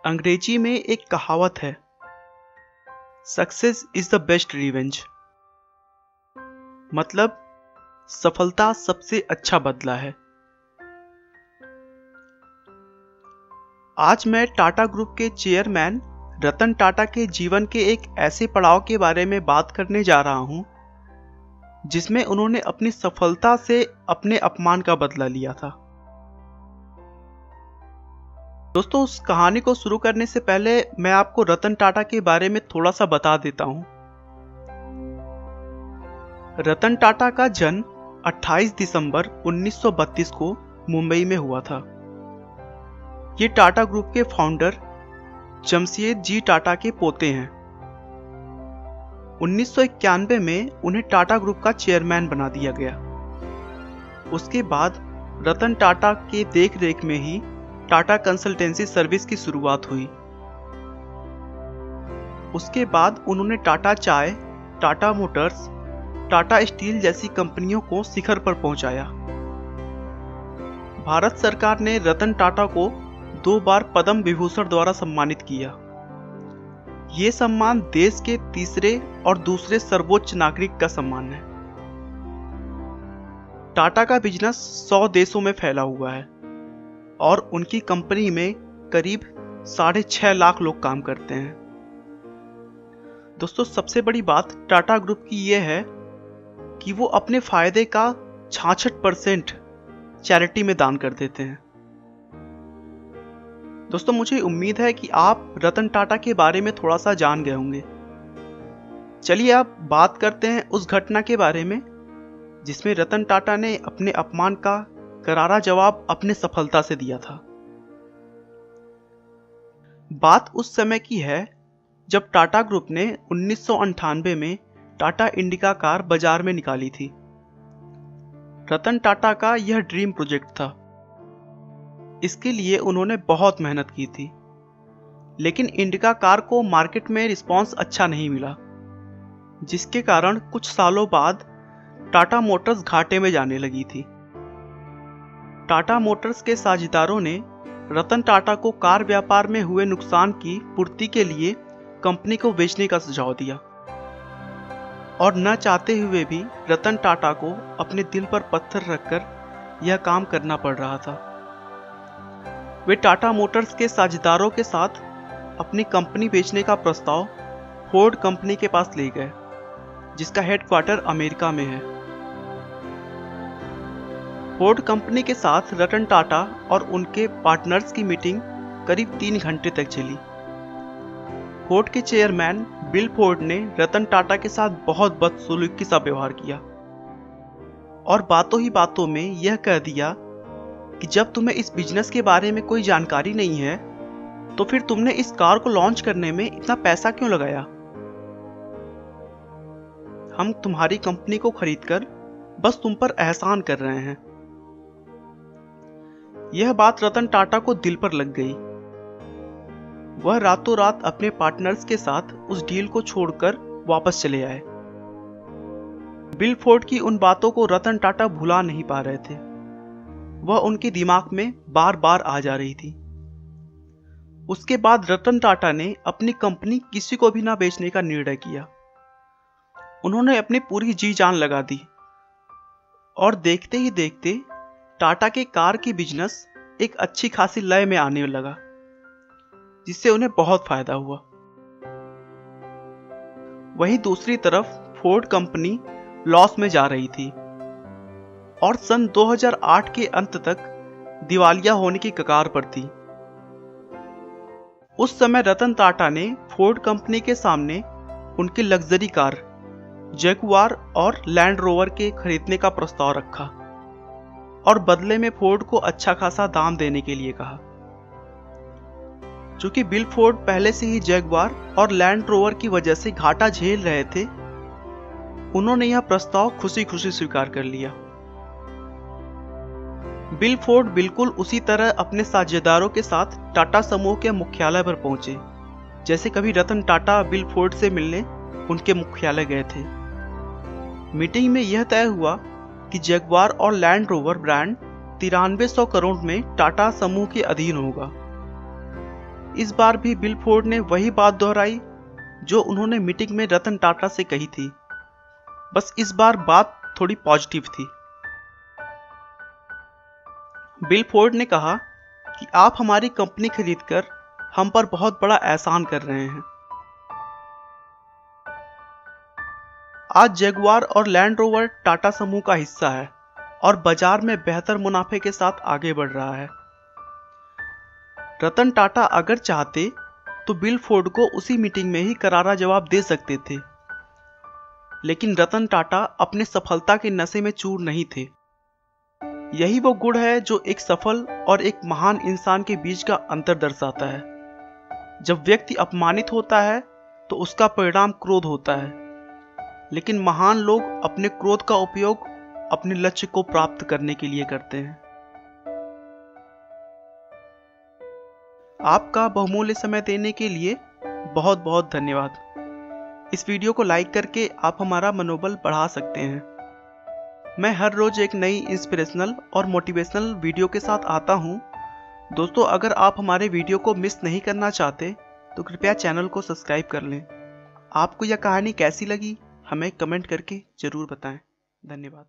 अंग्रेजी में एक कहावत है, success is the best revenge. मतलब सफलता सबसे अच्छा बदला है। आज मैं टाटा ग्रुप के चेयरमैन रतन टाटा के जीवन के एक ऐसे पड़ाव के बारे में बात करने जा रहा हूं जिसमें उन्होंने अपनी सफलता से अपने अपमान का बदला लिया था। दोस्तों, उस कहानी को शुरू करने से पहले मैं आपको रतन टाटा के बारे में थोड़ा सा बता देता हूं। रतन टाटा का जन्म 28 दिसंबर 1932 को मुंबई में हुआ था। ये टाटा ग्रुप के फाउंडर जमशेद जी टाटा के पोते हैं। 1991 में उन्हें टाटा ग्रुप का चेयरमैन बना दिया गया। उसके बाद रतन टाटा के देखरेख में ही टाटा कंसल्टेंसी सर्विस की शुरुआत हुई। उसके बाद उन्होंने टाटा चाय, टाटा मोटर्स, टाटा स्टील जैसी कंपनियों को शिखर पर पहुंचाया। भारत सरकार ने रतन टाटा को 2 बार पद्म विभूषण द्वारा सम्मानित किया। ये सम्मान देश के तीसरे और दूसरे सर्वोच्च नागरिक का सम्मान है। टाटा का बिजनेस 100 देशों में फैला हुआ है और उनकी कंपनी में करीब 6.5 लाख लोग काम करते हैं। दोस्तों, सबसे बड़ी बात टाटा ग्रुप की यह है कि वो अपने फायदे का 66% चैरिटी में दान कर देते हैं। दोस्तों, मुझे उम्मीद है कि आप रतन टाटा के बारे में थोड़ा सा जान गए होंगे। चलिए अब बात करते हैं उस घटना के बारे में जिसमें रतन टाटा ने अपने अपमान का करारा जवाब अपने सफलता से दिया था। बात उस समय की है जब टाटा ग्रुप ने 1998 में टाटा इंडिका कार बाजार में निकाली थी। रतन टाटा का यह ड्रीम प्रोजेक्ट था। इसके लिए उन्होंने बहुत मेहनत की थी, लेकिन इंडिका कार को मार्केट में रिस्पांस अच्छा नहीं मिला, जिसके कारण कुछ सालों बाद टाटा मोटर्स घाटे में जाने लगी थी। टाटा मोटर्स के साझेदारों ने रतन टाटा को कार व्यापार में हुए नुकसान की पूर्ति के लिए कंपनी को बेचने का सुझाव दिया और न चाहते हुए भी रतन टाटा को अपने दिल पर पत्थर रखकर यह काम करना पड़ रहा था। वे टाटा मोटर्स के साझेदारों के साथ अपनी कंपनी बेचने का प्रस्ताव फोर्ड कंपनी के पास ले गए, जिसका हेडक्वार्टर अमेरिका में है। फोर्ड कंपनी के साथ रतन टाटा और उनके पार्टनर्स की मीटिंग करीब 3 घंटे तक चली। फोर्ड के चेयरमैन बिल फोर्ड ने रतन टाटा के साथ बहुत बदसलूकी सा व्यवहार किया और बातों ही बातों में यह कह दिया कि जब तुम्हें इस बिजनेस के बारे में कोई जानकारी नहीं है तो फिर तुमने इस कार को लॉन्च करने में इतना पैसा क्यों लगाया। हम तुम्हारी कंपनी को खरीदकर बस तुम पर एहसान कर रहे हैं। यह बात रतन टाटा को दिल पर लग गई। वह रातों रात अपने पार्टनर्स के साथ उस डील को छोड़कर वापस चले आए। बिल फोर्ड की उन बातों को रतन टाटा भुला नहीं पा रहे थे। वह उनके दिमाग में बार बार आ जा रही थी। उसके बाद रतन टाटा ने अपनी कंपनी किसी को भी ना बेचने का निर्णय किया। उन्होंने अपनी पूरी जी जान लगा दी और देखते ही देखते टाटा के कार की बिजनेस एक अच्छी खासी लय में आने लगा, जिससे उन्हें बहुत फायदा हुआ। वहीं दूसरी तरफ फोर्ड कंपनी लॉस में जा रही थी और सन 2008 के अंत तक दिवालिया होने की कगार पर थी। उस समय रतन टाटा ने फोर्ड कंपनी के सामने उनकी लग्जरी कार जगुआर और लैंड रोवर के खरीदने का प्रस्ताव रखा और बदले में फोर्ड को अच्छा खासा दाम देने के लिए कहा। चूंकि बिल फोर्ड पहले से ही जगुआर और लैंड रोवर की वजह से घाटा झेल रहे थे, उन्होंने यह प्रस्ताव खुशी खुशी स्वीकार कर लिया। बिल फोर्ड बिल्कुल उसी तरह अपने साझेदारों के साथ टाटा समूह के मुख्यालय पर पहुंचे जैसे कभी रतन टाटा बिल फोर्ड से मिलने उनके मुख्यालय गए थे। मीटिंग में यह तय हुआ कि जगुआर और लैंड रोवर ब्रांड 9300 करोड़ में टाटा समूह के अधीन होगा। इस बार भी बिल फोर्ड ने वही बात दोहराई जो उन्होंने मीटिंग में रतन टाटा से कही थी, बस इस बार बात थोड़ी पॉजिटिव थी। बिल फोर्ड ने कहा कि आप हमारी कंपनी खरीदकर हम पर बहुत बड़ा एहसान कर रहे हैं। आज जगुआर और लैंड रोवर टाटा समूह का हिस्सा है और बाजार में बेहतर मुनाफे के साथ आगे बढ़ रहा है। रतन टाटा अगर चाहते तो बिल फोर्ड को उसी मीटिंग में ही करारा जवाब दे सकते थे, लेकिन रतन टाटा अपने सफलता के नशे में चूर नहीं थे। यही वो गुण है जो एक सफल और एक महान इंसान के बीच का अंतर दर्शाता है। जब व्यक्ति अपमानित होता है तो उसका परिणाम क्रोध होता है, लेकिन महान लोग अपने क्रोध का उपयोग अपने लक्ष्य को प्राप्त करने के लिए करते हैं। आपका बहुमूल्य समय देने के लिए बहुत बहुत धन्यवाद। इस वीडियो को लाइक करके आप हमारा मनोबल बढ़ा सकते हैं। मैं हर रोज एक नई इंस्पिरेशनल और मोटिवेशनल वीडियो के साथ आता हूं। दोस्तों, अगर आप हमारे वीडियो को मिस नहीं करना चाहते तो कृपया चैनल को सब्सक्राइब कर लें। आपको यह कहानी कैसी लगी हमें कमेंट करके जरूर बताएं। धन्यवाद।